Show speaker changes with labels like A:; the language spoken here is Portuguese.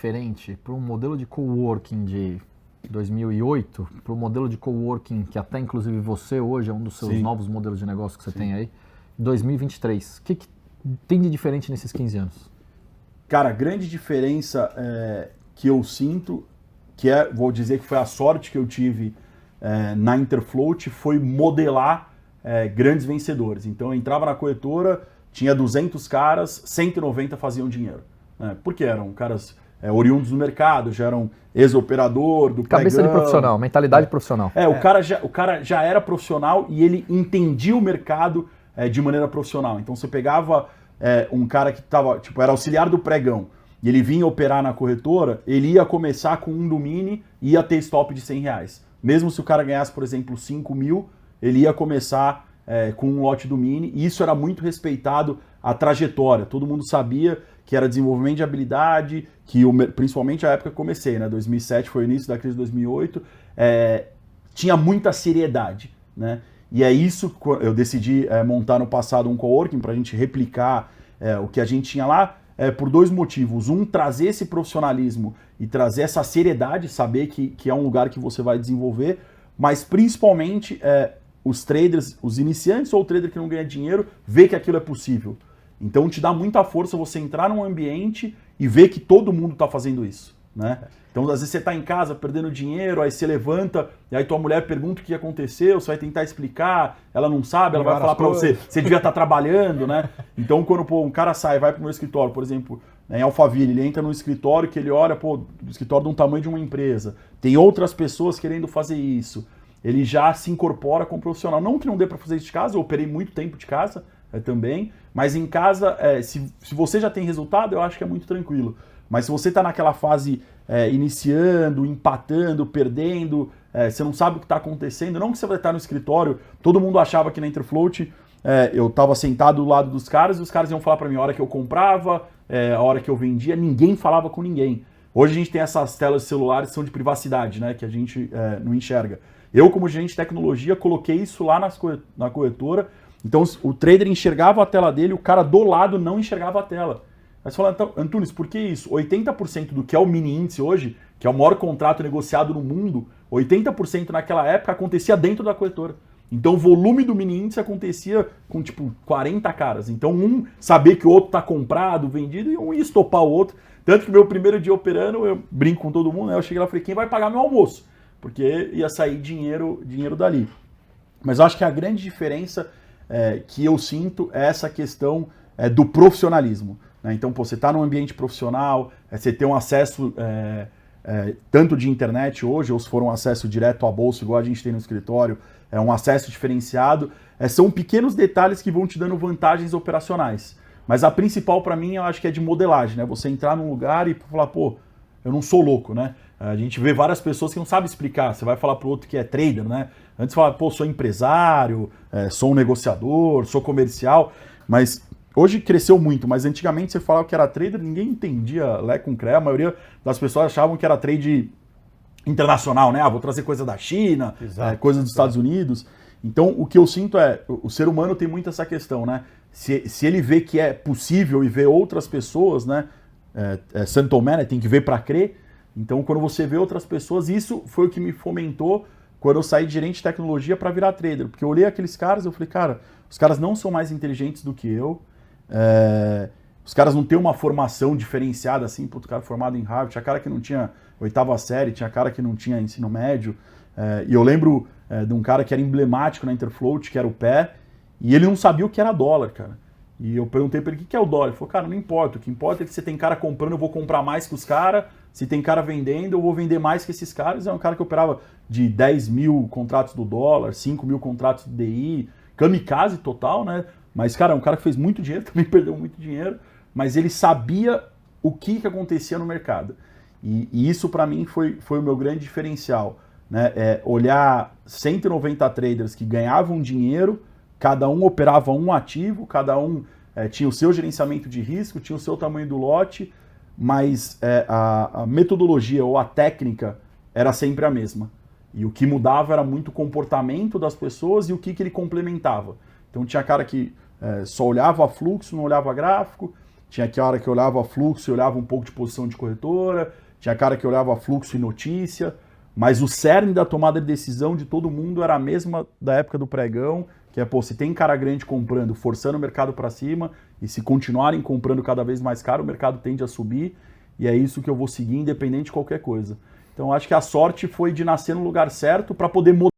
A: diferente para um modelo de coworking de 2008 para o modelo de coworking que até inclusive você hoje é um dos seus novos modelos de negócio que você tem aí, 2023. O que tem de diferente nesses 15 anos?
B: Cara, a grande diferença que eu sinto, vou dizer que foi a sorte que eu tive na Interfloat, foi modelar grandes vencedores. Então eu entrava na corretora, tinha 200 caras, 190 faziam dinheiro. Porque eram caras oriundos do mercado, já eram ex-operador, do
A: Cabeça
B: pregão,
A: de profissional, mentalidade profissional.
B: O cara já era profissional e ele entendia o mercado de maneira profissional. Então você pegava um cara que era auxiliar do pregão e ele vinha operar na corretora, ele ia começar com um do mini e ia ter stop de R$100. Mesmo se o cara ganhasse, por exemplo, 5 mil, ele ia começar com um lote do mini, e isso era muito respeitado a trajetória. Todo mundo sabia que era desenvolvimento de habilidade, principalmente a época que eu comecei, né? 2007 foi o início da crise de 2008, tinha muita seriedade, né? E é isso que eu decidi montar no passado um coworking para a gente replicar o que a gente tinha lá, por dois motivos. Um, trazer esse profissionalismo e trazer essa seriedade, saber que é um lugar que você vai desenvolver, mas principalmente os traders, os iniciantes ou o trader que não ganha dinheiro, ver que aquilo é possível. Então te dá muita força você entrar num ambiente e ver que todo mundo está fazendo isso, né? Então, às vezes você está em casa perdendo dinheiro, aí você levanta, e aí tua mulher pergunta o que aconteceu, você vai tentar explicar, ela não sabe, ela vai falar para você devia estar trabalhando, né? Então, quando um cara vai para o meu escritório, por exemplo, em Alphaville, ele entra no escritório que ele olha, do escritório de um tamanho de uma empresa, tem outras pessoas querendo fazer isso, ele já se incorpora como profissional. Não que não dê para fazer isso de casa, eu operei muito tempo de casa também, mas em casa, se você já tem resultado, eu acho que é muito tranquilo. Mas se você está naquela fase iniciando, empatando, perdendo, você não sabe o que está acontecendo, não que você vai estar no escritório, todo mundo achava que na Interfloat eu estava sentado do lado dos caras e os caras iam falar para mim a hora que eu comprava, a hora que eu vendia, ninguém falava com ninguém. Hoje a gente tem essas telas celulares que são de privacidade, né, que a gente não enxerga. Eu, como gerente de tecnologia, coloquei isso lá na corretora, então o trader enxergava a tela dele, o cara do lado não enxergava a tela. Aí você fala, então, Antunes, por que isso? 80% do que é o mini índice hoje, que é o maior contrato negociado no mundo, 80% naquela época acontecia dentro da corretora. Então o volume do mini índice acontecia com tipo 40 caras. Então um saber que o outro está comprado, vendido, e um ia estopar o outro. Tanto que meu primeiro dia operando, eu brinco com todo mundo, né? Eu cheguei lá e falei, quem vai pagar meu almoço? Porque ia sair dinheiro dali. Mas eu acho que a grande diferença que eu sinto é essa questão do profissionalismo. Né? Então, você está num ambiente profissional, você tem um acesso tanto de internet hoje, ou se for um acesso direto à bolsa, igual a gente tem no escritório, um acesso diferenciado. São pequenos detalhes que vão te dando vantagens operacionais. Mas a principal para mim, eu acho que é de modelagem. Né? Você entrar num lugar e falar, pô, eu não sou louco, né? A gente vê várias pessoas que não sabem explicar. Você vai falar para o outro que é trader, né? Antes fala, pô, sou empresário, sou um negociador, sou comercial, mas hoje cresceu muito, mas antigamente você falava que era trader, ninguém entendia Lé com Cré, a maioria das pessoas achavam que era trade internacional, né? Vou trazer coisa da China, coisa dos Estados Unidos. Então, o que eu sinto o ser humano tem muito essa questão, né? Se ele vê que é possível e vê outras pessoas, né? Santo Tomé, né? Tem que ver para crer. Então, quando você vê outras pessoas, isso foi o que me fomentou quando eu saí de gerente de tecnologia para virar trader. Porque eu olhei aqueles caras e eu falei, cara, os caras não são mais inteligentes do que eu. Os caras não têm uma formação diferenciada assim, puto, cara formado em Harvard, tinha cara que não tinha 8ª série, tinha cara que não tinha ensino médio. E eu lembro de um cara que era emblemático na Interfloat, que era o Pé, e ele não sabia o que era dólar, cara. E eu perguntei para ele, o que é o dólar? Ele falou, cara, não importa, o que importa é que você tem cara comprando, eu vou comprar mais que os caras, se tem cara vendendo, eu vou vender mais que esses caras. É um cara que operava de 10 mil contratos do dólar, 5 mil contratos do DI, kamikaze total, né? Mas, cara, é um cara que fez muito dinheiro, também perdeu muito dinheiro, mas ele sabia o que acontecia no mercado. E isso, para mim, foi o meu grande diferencial. Né? Olhar 190 traders que ganhavam dinheiro, cada um operava um ativo, cada um tinha o seu gerenciamento de risco, tinha o seu tamanho do lote, mas a metodologia ou a técnica era sempre a mesma. E o que mudava era muito o comportamento das pessoas e o que ele complementava. Então tinha cara que só olhava fluxo, não olhava gráfico, tinha que hora que eu olhava fluxo e olhava um pouco de posição de corretora, tinha cara que olhava fluxo e notícia, mas o cerne da tomada de decisão de todo mundo era a mesma da época do pregão, que é, pô, se tem cara grande comprando, forçando o mercado para cima, e se continuarem comprando cada vez mais caro, o mercado tende a subir, e é isso que eu vou seguir, independente de qualquer coisa. Então, acho que a sorte foi de nascer no lugar certo para poder